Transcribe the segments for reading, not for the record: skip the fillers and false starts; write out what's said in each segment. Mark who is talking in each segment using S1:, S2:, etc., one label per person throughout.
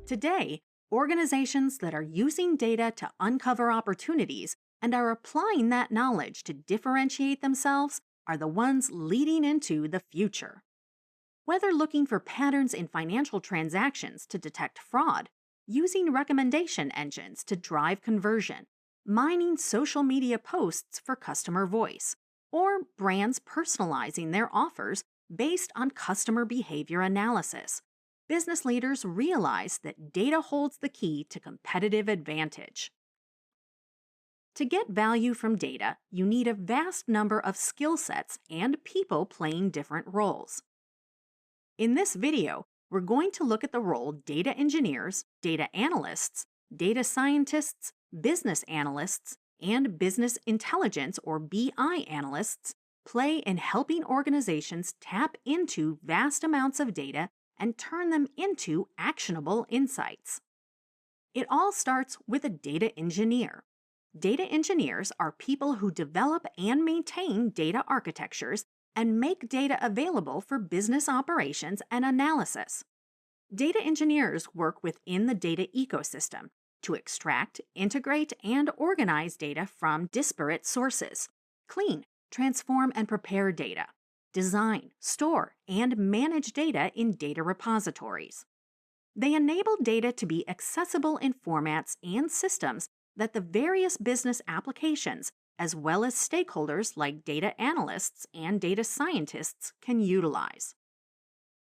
S1: Today, organizations that are using data to uncover opportunities and are applying that knowledge to differentiate themselves are the ones leading into the future. Whether looking for patterns in financial transactions to detect fraud, using recommendation engines to drive conversion, mining social media posts for customer voice, or brands personalizing their offers based on customer behavior analysis, business leaders realize that data holds the key to competitive advantage. To get value from data, you need a vast number of skill sets and people playing different roles. In this video, we're going to look at the role data engineers, data analysts, data scientists, business analysts, and business intelligence or BI analysts play in helping organizations tap into vast amounts of data and turn them into actionable insights. It all starts with a data engineer. Data engineers are people who develop and maintain data architectures and make data available for business operations and analysis. Data engineers work within the data ecosystem to extract, integrate, and organize data from disparate sources, clean, transform, and prepare data, design, store, and manage data in data repositories. They enable data to be accessible in formats and systems that the various business applications, as well as stakeholders like data analysts and data scientists, can utilize.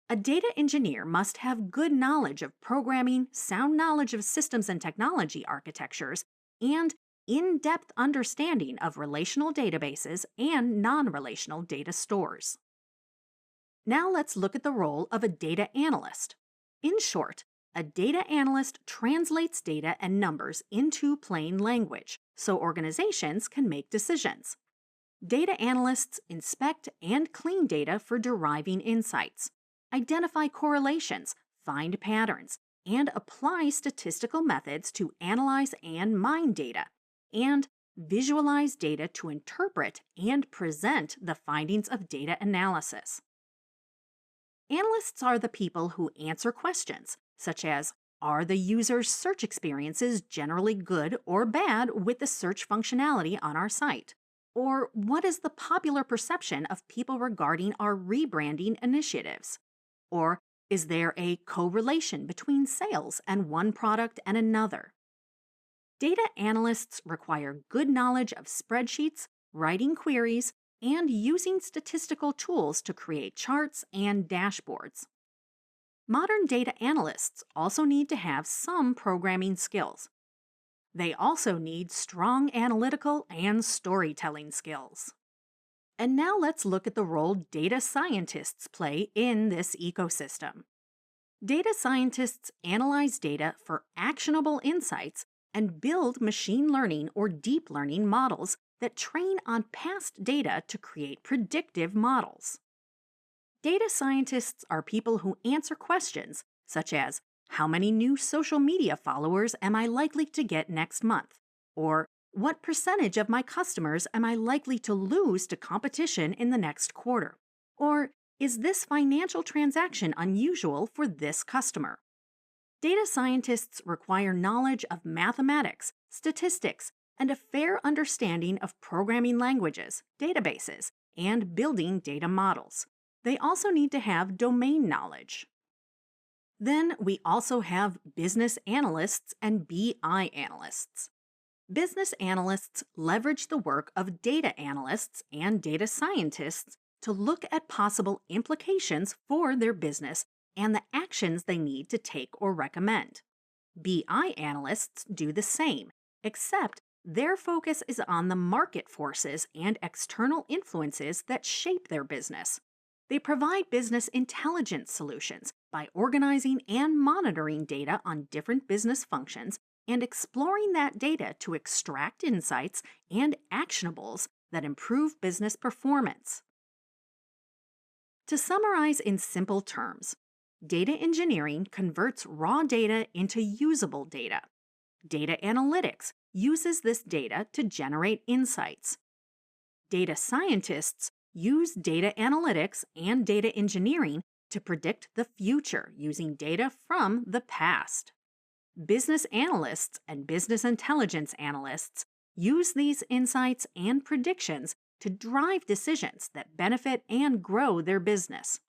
S1: A data engineer must have good knowledge of programming, sound knowledge of systems and technology architectures, and in-depth understanding of relational databases and non-relational data stores. Now let's look at the role of a data analyst. In short, a data analyst translates data and numbers into plain language so organizations can make decisions. Data analysts inspect and clean data for deriving insights, identify correlations, find patterns, and apply statistical methods to analyze and mine data, and visualize data to interpret and present the findings of data analysis. Analysts are the people who answer questions, such as, are the user's search experiences generally good or bad with the search functionality on our site? Or what is the popular perception of people regarding our rebranding initiatives? Or is there a correlation between sales and one product and another? Data analysts require good knowledge of spreadsheets, writing queries, and using statistical tools to create charts and dashboards. Modern data analysts also need to have some programming skills. They also need strong analytical and storytelling skills. And now let's look at the role data scientists play in this ecosystem. Data scientists analyze data for actionable insights and build machine learning or deep learning models that train on past data to create predictive models. Data scientists are people who answer questions such as, how many new social media followers am I likely to get next month? Or, what percentage of my customers am I likely to lose to competition in the next quarter? Or, is this financial transaction unusual for this customer? Data scientists require knowledge of mathematics, statistics, and a fair understanding of programming languages, databases, and building data models. They also need to have domain knowledge. Then we also have business analysts and BI analysts. Business analysts leverage the work of data analysts and data scientists to look at possible implications for their business and the actions they need to take or recommend. BI analysts do the same, except their focus is on the market forces and external influences that shape their business. They provide business intelligence solutions by organizing and monitoring data on different business functions and exploring that data to extract insights and actionables that improve business performance. To summarize in simple terms, data engineering converts raw data into usable data. Data analytics uses this data to generate insights. Data scientists use data analytics and data engineering to predict the future using data from the past. Business analysts and business intelligence analysts use these insights and predictions to drive decisions that benefit and grow their business.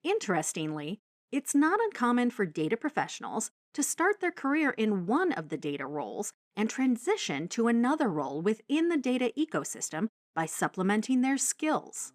S1: Interestingly, it's not uncommon for data professionals to start their career in one of the data roles and transition to another role within the data ecosystem by supplementing their skills.